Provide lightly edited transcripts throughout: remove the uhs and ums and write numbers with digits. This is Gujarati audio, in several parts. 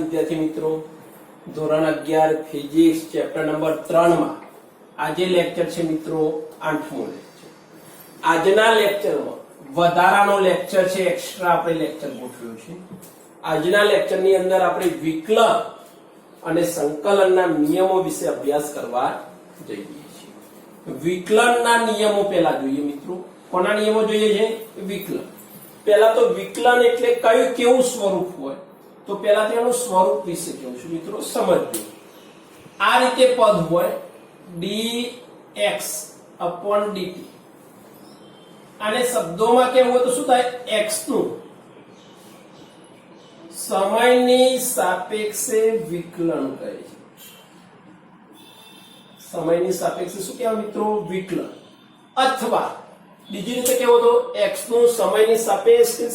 વિદ્યાર્થી મિત્રો, ધોરણ 11 ફિઝિક્સ ચેપ્ટર નંબર 3 માં આજે લેક્ચર છે મિત્રો 8મો લેક્ચર. આજના લેક્ચરમાં વધારાનો લેક્ચર છે, એક્સ્ટ્રા આપણે લેક્ચર ગોઠવ્યો છે. આજના લેક્ચરની અંદર આપણે વિકલન અને સંકલનના નિયમો વિશે અભ્યાસ કરવા જઈએ છીએ. વિકલનના નિયમો પહેલા જોઈએ મિત્રો. કોના નિયમો જોઈએ છે? વિકલન. પહેલા તો વિકલન એટલે કયું કેવું સ્વરૂપ હોય, તો પહેલા તેનું સ્વરૂપ વિશે કહું છું મિત્રો, સમજજો. આ રીતે પદ હોય dx upon dt. આને શબ્દોમાં કેવું હોય તો શું થાય? x નું સમયની સાપેક્ષે વિકલન કહે છે. સમયની સાપેક્ષે શું કહેવાય મિત્રો? વિકલન. અથવા બીજી રીતે કેવો તો x નું સમયની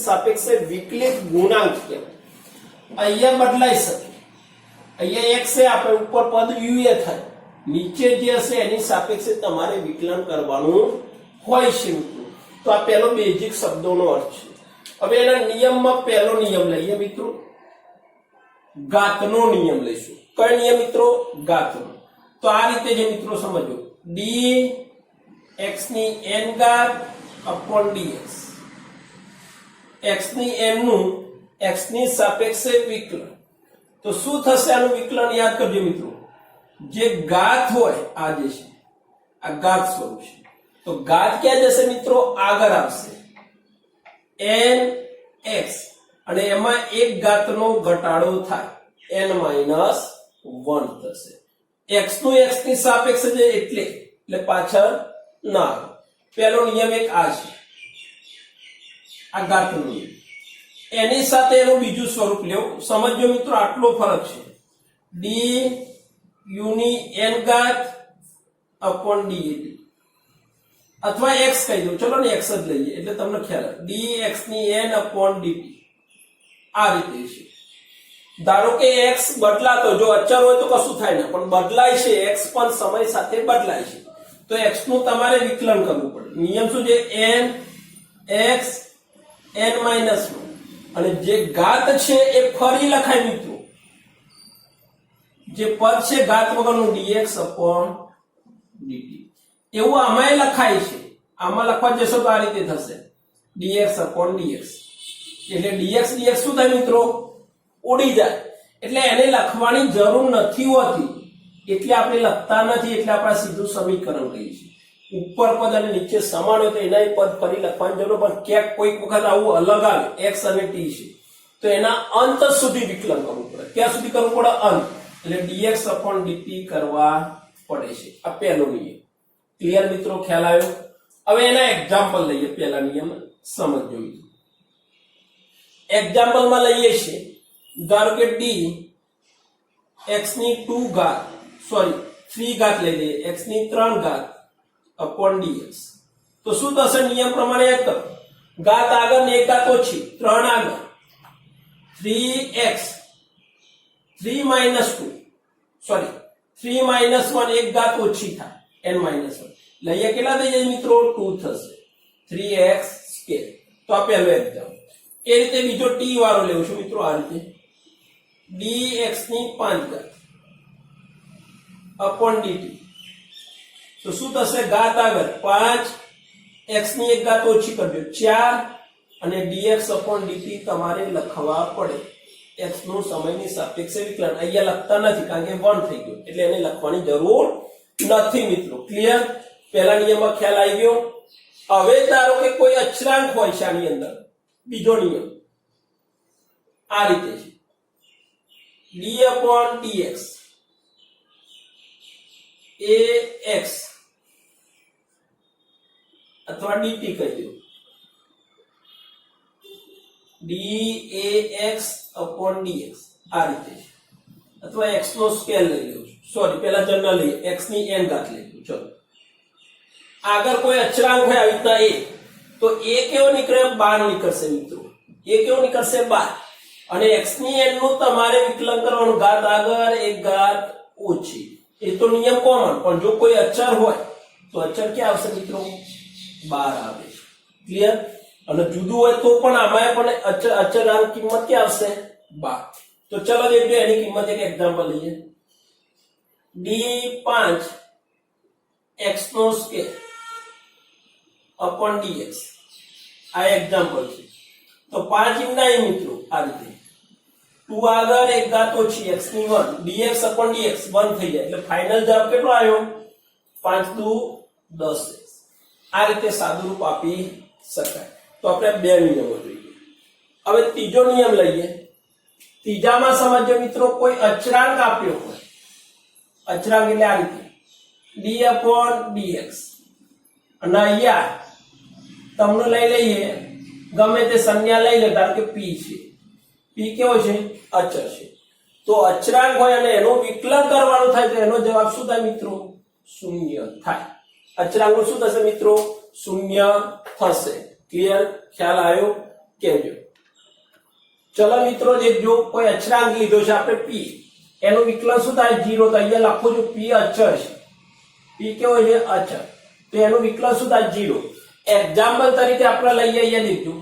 સાપેક્ષે વિકલિત ગુણાંક કહેવાય. અહીંયા બદલાઈ શકે. અહીંયા x છે, આપણે ઉપર પદ u એ થાય, નીચે જે હશે એની સાપેક્ષે તમારે વિકલન કરવાનું હોય છે મિત્રો. તો આ પહેલો બેઝિક શબ્દોનો અર્થ છે. હવે એના નિયમમાં પહેલો નિયમ લઈએ મિત્રો, ઘાતનો નિયમ લઈશું. કયો નિયમ મિત્રો? ઘાતનો. તો આ રીતે જે મિત્રો સમજો, d x ની n ઘાત upon dx. x ની n નું x ની સાપેક્ષે વિકલન. તો શું થશે આનું વિકલન? યાદ કરજો મિત્રો, જે ઘાત હોય આ જે છે, આ ઘાત સ્વરૂપ છે, તો ઘાત ક્યાં જશે મિત્રો? આગળ આવશે n x, અને એમાં એક ઘાતનો ઘટાડો થાય, n -1 થશે. x નું x ની સાપેક્ષે છે એટલે પાછળ ના આવે. પહેલો નિયમ એક આ છે, આ ઘાતનો નિયમ. એની સાથે એનું બીજું સ્વરૂપ લેવું. સમજો મિત્રો, આટલો ફરક છે, d u ની n ઘાત upon dt. અથવા x કહી દઉં, ચલો ને x જ લઈએ એટલે તમને ખ્યાલ આવે. dx ની n upon dt. આ રીતે છે. ધારો કે x બદલાતો, જો અચળ હોય તો કશું થાય ના, પણ બદલાય છે, x પણ સમય સાથે બદલાય છે, તો x નું તમારે વિકલન કરવું પડે. નિયમ શું છે? n x n -1. અને જે ઘાત છે એ ફરી લખાય મિત્રો, જે પદ છે ઘાત વગરનું, dx upon dt. એવું આમાં લખાય છે. આમાં લખવા જશો તો આ રીતે થશે, dx upon dx. એટલે dx શું થાય મિત્રો? ઉડી જાય. એટલે એને લખવાની જરૂર નથી હોતી, એટલે આપણે લખતા નથી, એટલે આપણે સીધું સમીકરણ કહીએ છીએ. ઉપર પદ અને નીચે સમાન હોય તો એના પદ ફરી લખવાની જરૂર, પણ ક્યાંક કોઈક વખત આવું અલગ આવે, x અને t છે, તો એના અંત સુધી વિકલન કરવું પડે. ક્યાં સુધી કરવું પડે? અંત. એટલે dx upon dt કરવા પડે છે. આ પહેલો નિયમ. ક્લિયર મિત્રો? ખ્યાલ આવ્યો? હવે એના એક્ઝામ્પલ લઈએ. પહેલા નિયમ સમજો મિત્રો. એક્ઝામ્પલમાં લઈએ છે, ધારો કે d x ની 2 ઘાત, સોરી 3 ઘાત લઈ લઈએ, x ની 3 ઘાત upon dx. તો શું થશે? નિયમ પ્રમાણે યાદ કરો, ઘાત આગળ ને એક ઘાત ઓછી, 3 આગળ, 3x 3 -2, સોરી 3 -1, એક ઘાત ઓછી થાય, n -1. લઈએ કેટલા થઈ જાય મિત્રો? 2 થશે, 3x સ્ક્વેર. તો આ પહેલો એક્ઝામ્પલ. એ રીતે બીજો t વાળો લેવું છું મિત્રો. આ રીતે dx ની 5 ઘાત upon dt. તો શું થશે? ઘાત આગળ 5, x ની એક ઘાત ઓછી કરજો, 4, અને dx upon dt તમારે લખવા પડે. x નું સમયની સાપેક્ષે વિકલન અહીંયા લખતા નથી, કારણ કે 1 થઈ ગયું, એટલે એને લખવાની જરૂર નથી મિત્રો. ક્લિયર? પહેલા નિયમમાં ખ્યાલ આવી ગયો. હવે ધારો કે કોઈ અચળાંક હોય છે આની અંદર, બીજો નિયમ આ રીતે છે, d upon dx એ x અથવા dt કહી દો, dAx upon dx. આ રીતે છે. અથવા x નો સ્કેલ લઈ લઉં છું, સોરી પહેલા જનરલ લઈએ, x ની n ઘાત લઈ લઉં. ચલો, આગળ કોઈ અચળાંક હોય આવી રીતના a, તો a કેવો નીકળે? 12 નીકળશે મિત્રો. a કેવો નીકળશે? 12. અને x ની n નું તમારે વિકલન કરવાનું, ઘાત આગળ એક ઘાત ઓછી. એ તો નિયમ કોમન, પણ જો કોઈ અચળ હોય તો અચળ ક્યાં આવશે મિત્રો? 12 આવે. ક્લિયર? અને જુદું હોય તો પણ આમાં પણ અચળાંક કિંમત ક્યાં આવશે? 12. તો ચલો દેખજો એની કિંમત એક એક્ઝામ્પલ લઈએ. d5 x નો સ્ક્વેર upon dx આ એક્ઝામ્પલ છે. તો 5 એમ નહીં મિત્રો આ રીતે 2 આગળ એક ઘાત ઓછી x ની 1 dx upon dx 1 થઈ જાય એટલે ફાઇનલ જવાબ કેટલો આવ્યો 5 દુ 10. આ રીતે સાદુરૂપ આપી શકાય. તો આપણે બે નિયમો જોઈએ. હવે ત્રીજો નિયમ લઈએ. ત્રીજામાં સમજો મિત્રો કોઈ અચળાંક આપ્યો હોય. અચળાંક એટલે આ રીતે d upon dx અને અહીંયા તમને લઈ લઈએ ગમે તે સંજ્ઞા લઈ લે ધારો કે p છે. p કેવો છે અચળ છે. તો અચળાંક હોય અને એનું વિકલન કરવાનું થાય તો એનો જવાબ શું થાય મિત્રો શૂન્ય થાય. અચળાંકનું શું થશે મિત્રો શૂન્ય થશે. ક્લિયર ખ્યાલ આવ્યો કહેજો. ચલો મિત્રો દેખજો કોઈ અચળાંક લીધો છે આપણે p એનું વિકલન શું થાય 0. તો અહીંયા લખું છું p અચળ છે. p કેવો છે અચળ. તો એનું વિકલન શું થાય 0. એક્ઝામ્પલ તરીકે આપણે લઈએ અહીંયા દેખજો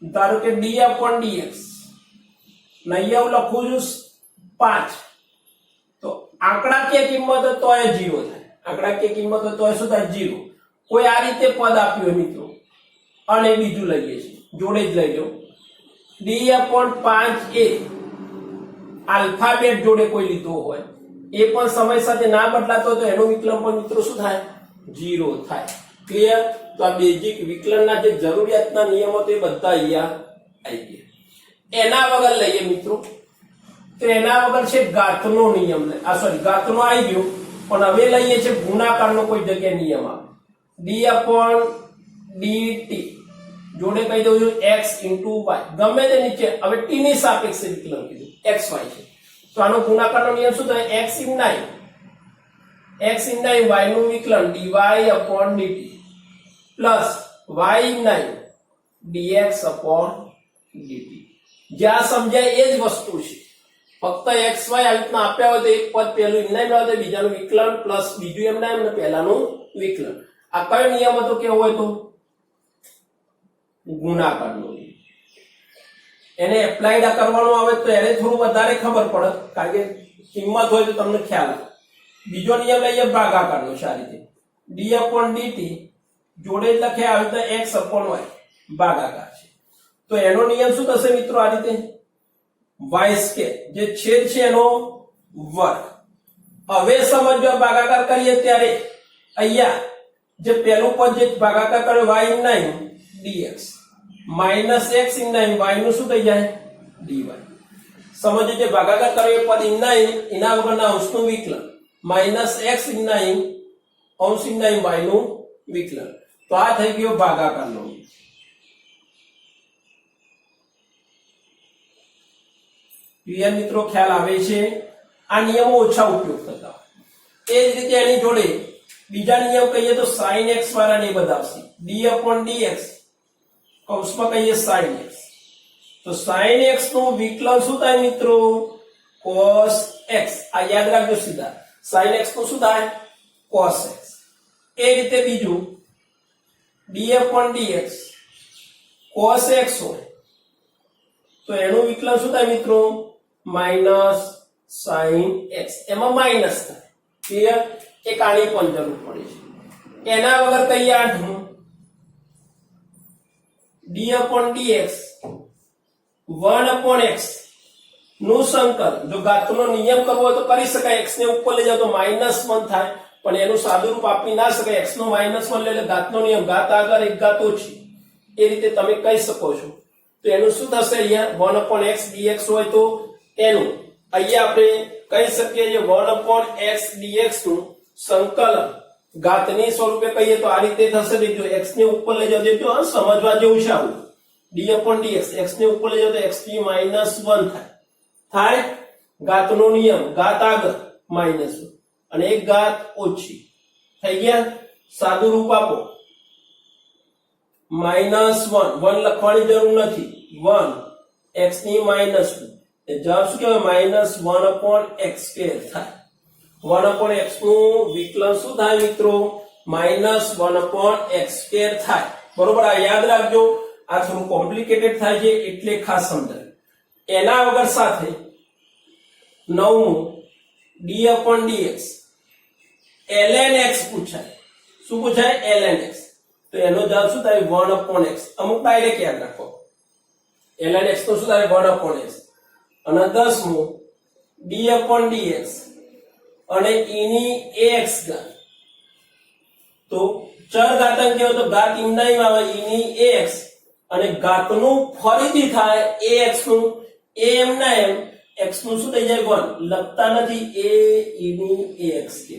ધારો કે d upon dx ને અહીંયા હું લખું છું 5. તો આંકડાકીય કિંમત તો એ 0 થાય. આંકડાકીય કિંમત તો એ શું થાય 0. કોઈ આ રીતે પદ આપ્યું હોય મિત્રો અને બીજું લઈએ છીએ જોડે જ લઈ લો d upon 5a આલ્ફાબેટ જોડે કોઈ લીધો હોય એ પણ સમય સાથે ના બદલાતો તો એનો વિકલન પણ મિત્રો શું થાય 0 થાય. ક્લિયર. તો આ બેઝિક વિકલનના જે જરૂરિયાતના નિયમો તે બધા અહીંયા આવી ગયા. એના વગર લઈએ મિત્રો તો એના વગર છે ઘાતનો નિયમ ઘાતનો આવી ગયો પણ હવે લઈએ છે ગુણાકારનો કોઈ જગ્યાએ નિયમ આવે d upon dt જોડે કહી દઉં છું x into y ગમે તે નીચે હવે t ની સાપેક્ષે વિકલન કીધું xy છે તો આનો ગુણાકારનો નિયમ શું થાય x in 9 y નું વિકલન dy upon dt plus y in 9 dx upon dt. જ્યાં સમજાય એ જ વસ્તુ છે. ફક્ત xy આ રીતના આપ્યા હોય તો એક પદ પહેલું એમ ના આવે બીજાનું વિકલન પ્લસ બીજું એમ ના એમને પહેલાનું વિકલન. આ કયો નિયમ હતો કેવો હોય તો ગુણાકારનો. એને એપ્લાઈડ કરવાનું આવે તો એને થોડું વધારે ખબર પડે કારણ કે કિંમત હોય તો તમને ખ્યાલ આવે. બીજો નિયમ લઈએ ભાગાકારનો છે આ રીતે d upon dt જોડે જ લખે આવી રીતે x upon y ભાગાકાર છે. તો એનો નિયમ શું થશે મિત્રો આ રીતે y સ્ક્વેર જે છેદ છે એનો વર્ગ. હવે સમજો ભાગાકાર કરીએ ત્યારે અહીંયા જે પહેલું પદ જે ભાગાકાર કરે y in 9 dx minus x in 9 y નું શું થઈ જાય dy. સમજો જે ભાગાકાર કરે એ પદ in 9 એના વગરના અંશનું વિકલન minus x in 9 અંશ in 9 y નું વિકલન. તો આ થઈ ગયો ભાગાકારનો. ક્લિયર મિત્રો ખ્યાલ આવે છે. આ નિયમો ઓછા ઉપયોગ થતા એ જ રીતે એની જોડે બીજા નિયમ કહીએ તો sin x વાળાને બતાવશે d upon dx કૌંસમાં કહીએ sin x. તો sin x નું વિકલન શું થાય મિત્રો cos x. આ યાદ રાખજો સીધા sin x નું શું થાય cos x. એ રીતે બીજું d upon dx cos x હોય તો એનું વિકલન શું થાય મિત્રો માઈનસ sin x. એમાં માઈનસ થાય. ક્લિયર. એક આની પણ જરૂર પડે છે. એના વગર કહીએ આઠમું d upon dx 1 upon x નું સંકલન. જો ઘાતનો નિયમ કરવો હોય તો કરી શકાય. x ને ઉપર લઈ જાવ તો -1 થાય પણ એનું સાદુરૂપ આપી ના શકાય. x નો -1 લે એટલે ઘાતનો નિયમ ઘાત આગળ એક ઘાત ઓછી એ રીતે તમે કહી શકો છો. તો એનું શું થશે અહીંયા 1 upon x dx હોય તો એનું અહીંયા આપણે કહી શકીએ જે 1 upon x dx નું સંકલન ઘાતની સ્વરૂપે કહીએ તો આ રીતે થશે. દેખજો x ને ઉપર લઈ જાવ દેખજો સમજવા જેવું છે આવું d upon dx x ને ઉપર લઈ જાવ તો x થી -1 થાય ઘાતનો નિયમ ઘાત આગળ -1 અને એક ઘાત ઓછી થઈ ગયા. સાદું રૂપ આપો -1 લખવાની જરૂર નથી 1 x ની -2 એ જવાબ શું કહેવાય -1 upon x સ્ક્વેર થાય. 1 upon x નું વિકલન શું થાય મિત્રો -1 upon x સ્ક્વેર થાય. બરોબર. આ યાદ રાખજો. આ થોડું કોમ્પ્લિકેટેડ થાય છે એટલે ખાસ સમજાય. એના વગર સાથે નવમું d/dx ln x પૂછાય. શું પૂછાય? ln x. તો એનો જવાબ શું થાય? 1/x. અમુક ડાયરેક્ટ યાદ રાખો. ln x તો શું થાય? 1/x. અને 10મું d/dx અને e ની ax ઘાત. તો ચર ઘાતાંક કેવો? તો ઘાત ઇમનાઈ આવે e ની ax અને ઘાતનું ફરીથી થાય ax નું a એમના એમ x નું શું થઈ જાય? 1. લખતા નથી a e ની ax કે.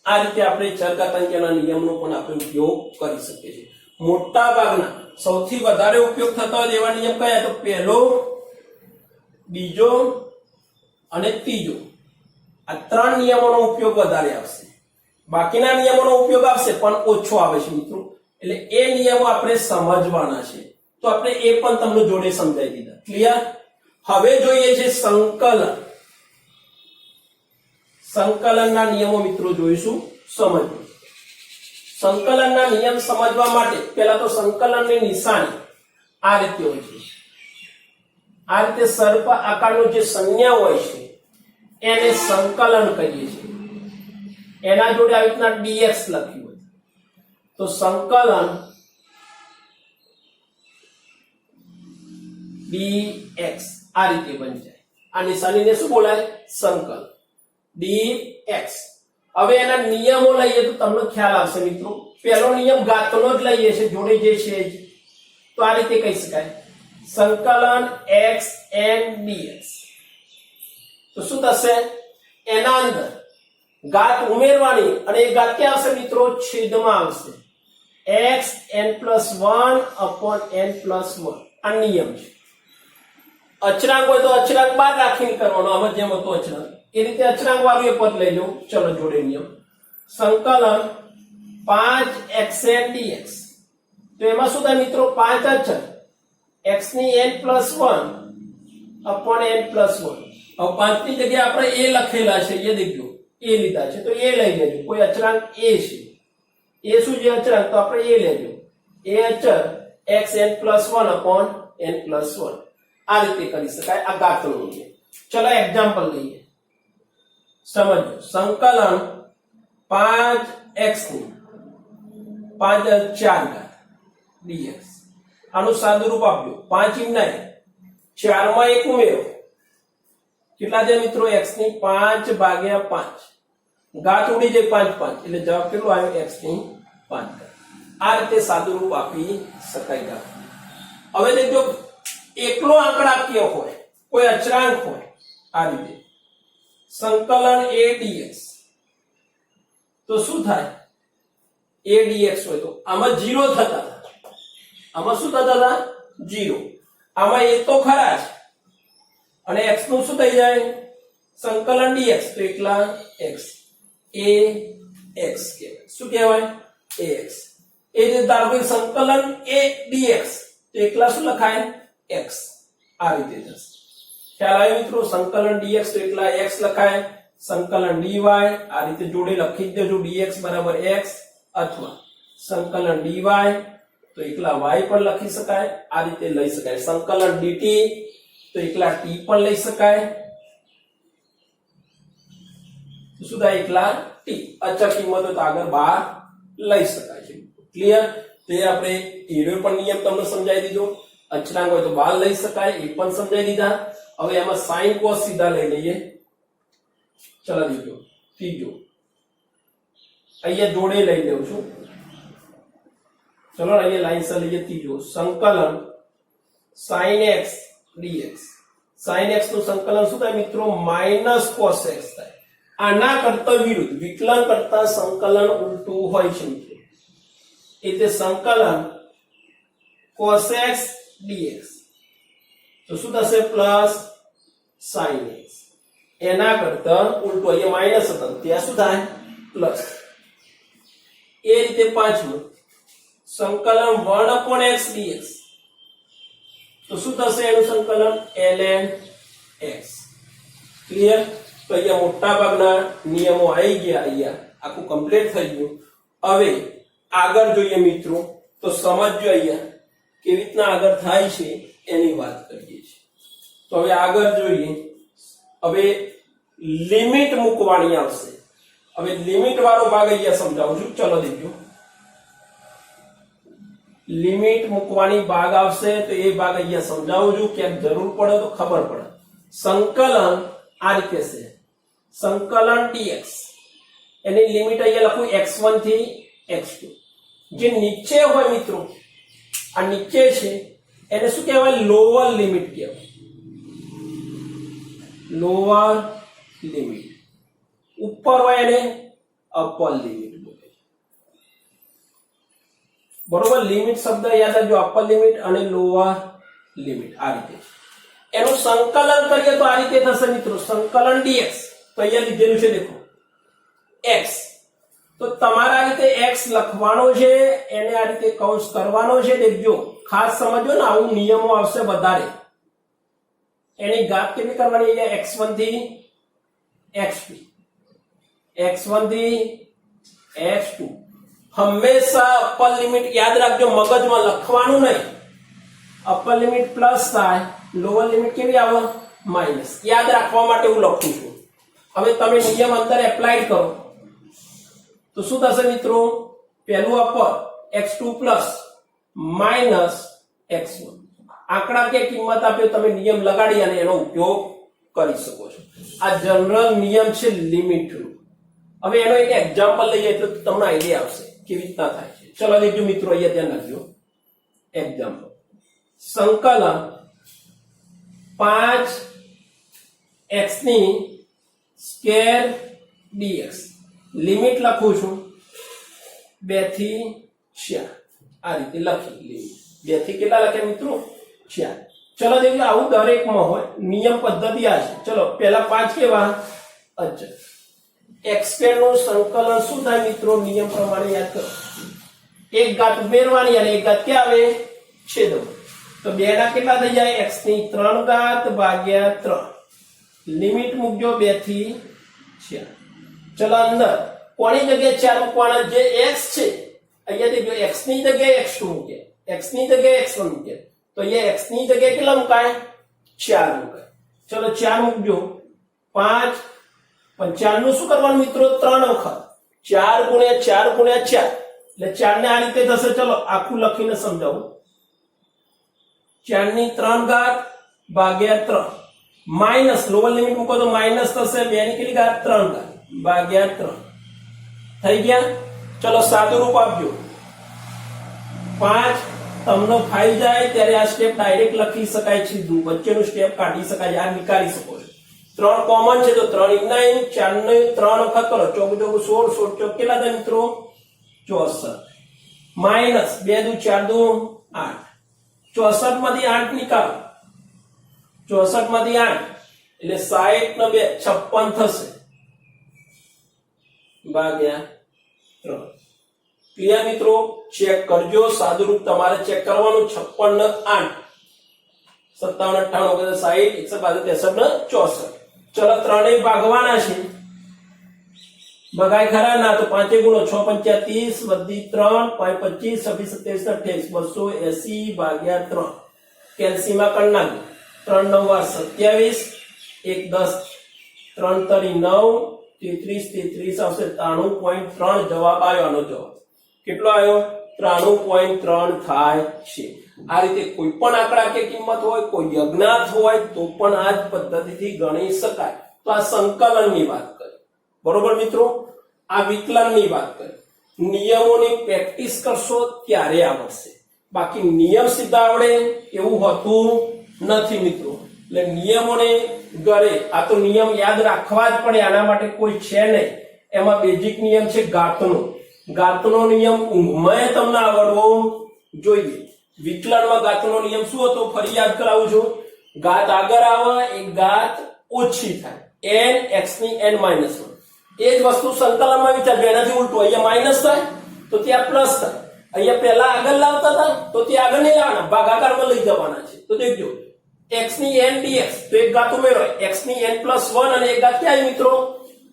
આ રીતે આપણે ચર ઘાતાંકના નિયમનો પણ આપણે ઉપયોગ કરી શકીએ છીએ. મોટા ભાગના સૌથી વધારે ઉપયોગ થતા હોય એવા નિયમ કયા? તો પહેલો, બીજો અને ત્રીજો. આ ત્રણ નિયમોનો ઉપયોગ વધારે આવશે. બાકીના નિયમોનો ઉપયોગ આવશે પણ ઓછો આવે છે મિત્રો. એટલે એ નિયમો આપણે સમજવાના છે. તો આપણે એ પણ તમને જોડે સમજાવી દીધા. ક્લિયર? હવે જોઈએ છે સંકલન. સંકલનના નિયમો મિત્રો જોઈશું, સમજવું. સંકલનના નિયમ સમજવા માટે પહેલા તો સંકલનની નિશાની આ રીતે હોય છે. આ રીતે સર્પ આકારનું જે સંજ્ઞા હોય છે એને સંકલન કહીએ છીએ. એના જોડે આવી રીતના dx લખ્યું હોય તો સંકલન dx આ રીતે બની જાય. આ નિશાનીને શું બોલાય? સંકલન dx. હવે એના નિયમો લઈએ તો તમને ખ્યાલ આવશે મિત્રો. પહેલો નિયમ ઘાતનો જ લઈએ છે, જોડે જે છે તો આ રીતે કહી શકાય સંકલન x n dx. તો શું થશે? એના અંદર ઘાત ઉમેરવાની અને એ ઘાત ક્યાં આવશે મિત્રો? છેદમાં આવશે. x n+1/n+1 આ નિયમ છે. અચળાંક હોય તો અચળાંક બહાર રાખીને કરવાનો. આમાં જેમ હતો અચળાંક એ રીતે અચળાંક વાળું એ પદ લઈ લો. ચલો જોડે નિયમ સંકલન 5xn dx. તો એમાં શું થાય મિત્રો? 5 અચળ x ની n+1/n+1. હવે 5 ની જગ્યાએ આપણે a લખેલા છે, એ દેખજો a લીધા છે તો a લઈ લેજો. કોઈ અચળાંક a છે, એ શું છે અચળાંક? તો આપણે a લેજો. a અચળ x n+1/n+1 આ રીતે કરી શકાય. આ ઘાતનું છે. ચલો એક્ઝામ્પલ લઈએ, સમજો. સંકલન 5x ની 5/4 dx. આનું સાદું રૂપ આપજો. 5 ઇમના 4 માં 1 ઉમેરો. કેટલા છે મિત્રો? x ની 5/5. ઘાત ઉડી જાય 5 5 એટલે જવાબ કેટલો આવ્યો? x ની 5. આ રીતે સાદું રૂપ આપી શકાય ઘાત. હવે દેખજો એકલો આંકડાકીય હોય, કોઈ અચળાંક હોય, આ રીતે સંકલન a dx. તો શું થાય? a dx હોય તો આમાં 0 થતા હતા. આમાં શું થતા હતા? 0. આમાં એ તો ખરા જ. અને x નું શું થઈ જાય? સંકલન dx તો એકલા x. a x કહેવાય. શું કહેવાય? ax. એ જે ધારો કે સંકલન a dx તો એકલા શું લખાય? x. આ રીતે થશે. ખ્યાલ આવ્યો મિત્રો? સંકલન dx તો એકલા x લખાય. સંકલન dy આ રીતે જોડે લખી દેજો dx બરાબર x, અથવા સંકલન dy તો એકલા y પણ લખી શકાય. આ રીતે લઈ શકાય. સંકલન dt તો એકલા t પણ લઈ શકાય. તો શું થાય? એકલા t. અચળ કિંમતો તો આગળ બહાર લઈ શકાય છે. ક્લિયર? તો એ આપણે એનો પણ નિયમ તમને સમજાવી દીધો. અચળાંક હોય તો બહાર લઈ શકાય એ પણ સમજાવી દીધા. હવે એમાં sin cos સીધા લઈ લઈએ. ચલો દીજો ત્રીજો અહીંયા જોડે લઈ લઉં છું. ચલો અહીંયા લાઈન સર લઈએ ત્રીજો સંકલન sin x dx. sin x નું સંકલન શું થાય મિત્રો? -cos x થાય. આના કરતા વિરુદ્ધ વિકલન કરતા સંકલન ઉલટું હોય છે મિત્રો. એટલે સંકલન cos x dx તો શું થશે? Plus sin x. એના કરતા ઉલટું. અહીંયા માઈનસ હતા ત્યાં શું થાય? પ્લસ. એ રીતે પાંચમું સંકલન 1/x dx તો શું થશે? એનું સંકલન ln x. ક્લિયર? તો અહીંયા મોટા ભાગના નિયમો આવી ગયા. અહીંયા આખું કમ્પ્લીટ થઈ ગયું. હવે આગળ જોઈએ મિત્રો. તો સમજજો અહીંયા કેવી રીતના આગળ થાય છે એની વાત કરીએ છીએ. તો હવે આગળ જોઈએ. હવે લિમિટ મૂકવાની આવશે. હવે લિમિટ વાળો ભાગ અહીંયા સમજાવું છું. ચલો દેખજો, લિમિટ મૂકવાની ભાગ આવશે તો એ ભાગ અહીંયા સમજાવું છું. ક્યાંક જરૂર પડે તો ખબર પડે. સંકલન આ રીતે છે, સંકલન dx, એની લિમિટ અહીંયા લખું x1 થી x2. જે નીચે હોય મિત્રો, આ નીચે છે એને શું કહેવાય? લોઅર લિમિટ કહેવાય. Lower limit. ઉપર હોય એને અપર લિમિટ બોલે. બરોબર? લિમિટ શબ્દ યાદ રાખજો, અપર લિમિટ અને લોઅર લિમિટ આ રીતે. એનું સંકલન કરીએ તો આ રીતે થશે મિત્રો, સંકલન dx. તો અહીંયા લીધેલું છે દેખો x, તો તમારા રીતે x લખવાનો છે, એને આ રીતે કૌંસ કરવાનો છે. દેખજો, ખાસ સમજો ને, આવું નિયમો આવશે વધારે. એની ઘાત કેટલી કરવાની છે? x1 થી x2, x1 થી x2. હંમેશા અપર લિમિટ યાદ રાખજો, મગજમાં લખવાનું નહીં. અપર લિમિટ પ્લસ થાય, લોઅર લિમિટ કેવી આવે? માઇનસ. યાદ રાખવા માટે હું લખું છું. હવે તમે નિયમ અંદર એપ્લાય કરો તો શું થશે મિત્રો? પહેલું upper x2 plus minus x1. આંકડા કે કિંમત આપ્યો, તમે નિયમ લગાડી અને એનો ઉપયોગ કરી શકો છો. આ જનરલ નિયમ છે લિમિટનો. હવે એનો એક એક્ઝામ્પલ લઈએ એટલે તમને આઈડિયા આવશે કેવી રીતના થાય છે. ચલો દેખજો મિત્રો, અહીંયા ધ્યાન રાખજો. એક્ઝામ્પલ, સંકલન 5x ની સ્ક્વેર dx. લિમિટ લખું છું 2 થી 4. આ રીતે લખી લિમિટ 2 થી કેટલા લખે મિત્રો? 4. ચલો દેખજો, આવું દરેકમાં હોય. નિયમ પદ્ધતિ આ છે. ચલો પહેલા 5 કેવા? અચળ. x સ્ક્વેર નું સંકલન શું થાય મિત્રો? નિયમ પ્રમાણે યાદ કરો, એક ઘાત ઉમેરવાની અને એક ઘાત ક્યાં આવે? છેદમાં. તો 2 ના કેટલા થઈ જાય? x ની 3 ઘાત ભાગ્યા 3. લિમિટ મૂકજો 2 થી 4. ચલો અંદર કોની જગ્યાએ 4 મૂકવાના? જે x છે અહીંયા દેખજો, x ની જગ્યાએ x2 મૂકે, x ની જગ્યાએ x1 મૂકે. તો અહીંયા x ની જગ્યાએ કેટલા મુકાય? 4 મુકાય. ચલો 4 મૂકજો. 5 પણ 4 નું શું કરવાનું મિત્રો? 3 વખત. 4 ગુણ્યા 4 ગુણ્યા 4 એટલે 4 ને આ રીતે થશે. ચલો આખું લખીને સમજાવું. 4 ની 3 ઘાત ભાગ્યા 3 માઇનસ, લોઅર લિમિટ મૂકો તો માઇનસ થશે. 2 ની કેટલી ઘાત? 3 ઘાત ભાગ્યા 3 થઈ ગયા. ચલો સાદું રૂપ આપજો. 5 તમને ફાઈ જાય ત્યારે આ સ્ટેપ ડાયરેક્ટ લખી શકાય છે, વચ્ચેનું સ્ટેપ કાઢી શકાય, આ નીકાળી શકો છો. 3 કોમન છે તો 3 9, 4 ને 3 વખત કરો, 4 16, 16 ચોક કેટલા થાય મિત્રો? 64. માઇનસ 2 દુ 4 દુ 8. 64 માંથી 8 નિકાળો. 64 માંથી 8 એટલે 60 ને 2 56 થશે ભાગ્યા 3. ક્લિયર મિત્રો? ચેક કરજો. સાદું રૂપ તમારે ચેક કરવાનું. 56 ને 8, 57 58 60 162 63 ને 64. ચલો 3 ભાગવાના છે. ભગાય ખરા ના? તો 5 ગુણો 6 5 30 વધી 3 5 25 26 27 28 280 ભાગ્યા 3. કેલ્સીમાં કરી નાખજો. 3 9 27 1 10 3 તરી 9 33 આવશે. 93.3 જવાબ આવ્યો. આનો જવાબ કેટલો આવ્યો? 93.3 થાય છે. આ રીતે કોઈ પણ આંકડા કે કિંમત હોય, કોઈ અજ્ઞાત હોય તો પણ આ જ પદ્ધતિથી ગણી શકાય. તો આ સંકલનની વાત કરી, બરોબર મિત્રો? આ વિકલનની વાત કરી. નિયમોની પ્રેક્ટિસ કરશો ત્યારે આવડશે, બાકી નિયમ સીધા આવડે એવું હોતું નથી મિત્રો. એટલે નિયમોને ઘરે આ તો નિયમ યાદ રાખવા જ પડે, આના માટે કોઈ છે નહીં. એમાં બેઝિક નિયમ છે ઘાતનો નિયમ ઊંઘમાં તમને આવડવો જોઈએ. વિકલનમાં ઘાતનો નિયમ શું હતો ફરી યાદ કરાવું છું. ઘાત આગળ આવે, એક ઘાત ઓછી થાય, n x ની n -1. એ જ વસ્તુ સંકલનમાં વિચારજો, એનાથી ઉલટું. અહીંયા માઇનસ થાય તો ત્યાં પ્લસ થાય. અહીંયા પહેલા આગળ લાવતા હતા તો ત્યાં આગળ નહીં લાવવાના, ભાગાકારમાં લઈ જવાના છે. તો દેખજો, x ની n dx, તો એક ઘાત ઉમેરો, x ની n +1 અને એક ઘાત ક્યાં મિત્રો?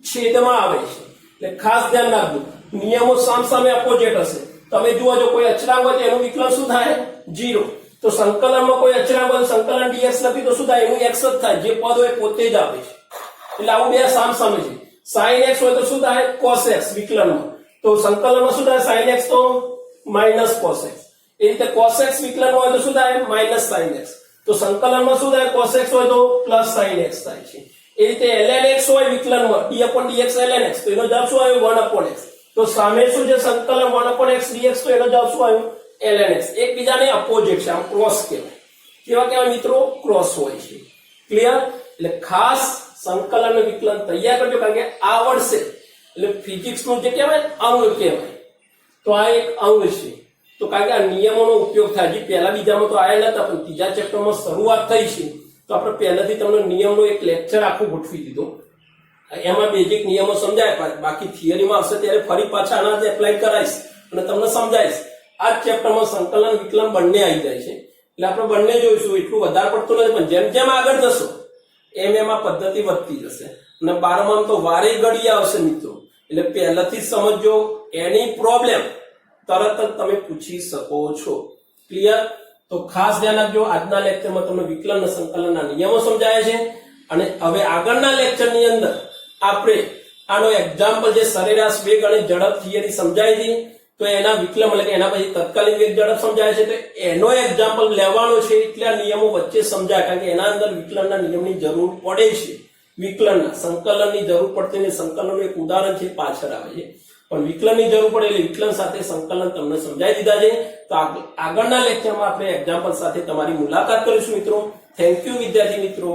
છેદમાં આવે છે. એટલે ખાસ ધ્યાન રાખજો, નિયમો સામસામે અપોઝિટ હશે. તમે જુઓ, જો કોઈ અચળાંક હોય તો એનું વિકલન શું થાય? 0. તો સંકલનમાં કોઈ અચળાંક હોય સંકલન dx લખી તો શું થાય એનું x જ થાય, જે પદ હોય પોતે જ આવે છે. એટલે આવું બે સામસામે છે. sin x હોય તો શું થાય cos x વિકલનમાં, તો સંકલનમાં શું થાય sin x તો માઇનસ cos x, એ રીતે cos x વિકલનમાં હોય તો શું થાય માઇનસ sin x, તો સંકલનમાં શું થાય cos x હોય તો પ્લસ sin x થાય છે. એ રીતે ln x હોય વિકલનમાં d/dx ln x, તો એનો જવાબ શું આવ્યો 1/x. તો સામે શું છે સંકલન 1/x dx, તો એનો જવાબ શું આવ્યો ln x. એકબીજાને અપોઝિટ છે, આમ ક્રોસ કહેવાય. કેવા કહેવાય મિત્રો ક્રોસ હોય છે. ક્લિયર? એટલે ખાસ સંકલન અને વિકલન તૈયાર કરજો, કારણ કે આવડશે એટલે ફિઝિક્સ નું જે કહેવાય અંગ કહેવાય. તો આ એક અંગ છે, તો કારણ કે આ નિયમોનો ઉપયોગ થાય. જે પહેલા બીજામાં તો આયા નતા, પણ ત્રીજા ચેપ્ટરમાં શરૂઆત થઈ છે, તો આપણે પહેલાથી તમને નિયમનો એક લેક્ચર આખો ગોઠવી દીધો. એમાં બેઝિક નિયમો સમજાય, બાકી થિયરીમાં આવશે ત્યારે ફરી પાછા આના જ એપ્લાય કરાઈશ અને તમને સમજાઈશ. આ ચેપ્ટરમાં સંકલન વિકલન બંને આવી જાય છે, એટલે આપણે બંને જોઈશું. એટલું વધારે પડતું નથી, પણ જેમ જેમ આગળ જશો એમ આ પદ્ધતિ વધતી જશે. અને 12માં તો વારે ઘડી આવશે મિત્રો, એટલે પહેલાથી જ સમજો. એની પ્રોબ્લેમ તરત જ તમે પૂછી શકો છો. ક્લિયર? તો ખાસ ધ્યાન આપજો. આજના લેક્ચરમાં તમને વિકલન અને સંકલનના નિયમો સમજાયા છે, અને હવે આગળના લેક્ચરની અંદર આપણે આનો એક્ઝામ્પલ જે સરેરાશ વેગ અને ઝડપ થિયરી સમજાવી હતી, તો એના વિકલન એટલે કે એના પછી તત્કાલીન વેગ ઝડપ સમજાય છે, તો એનો એક્ઝામ્પલ લેવાનો છે. એટલે આ નિયમો વચ્ચે સમજાય, કારણ કે એના અંદર વિકલનના નિયમની જરૂર પડે છે. વિકલનના સંકલનની જરૂર પડતી નથી. સંકલનનું એક ઉદાહરણ છે પાછળ આવે છે, પણ વિકલનની જરૂર પડે એટલે વિકલન સાથે સંકલન તમને સમજાવી દીધા છે. તો આગળના લેક્ચરમાં આપણે એક્ઝામ્પલ સાથે તમારી મુલાકાત કરીશું મિત્રો. થેન્ક યુ વિદ્યાર્થી મિત્રો.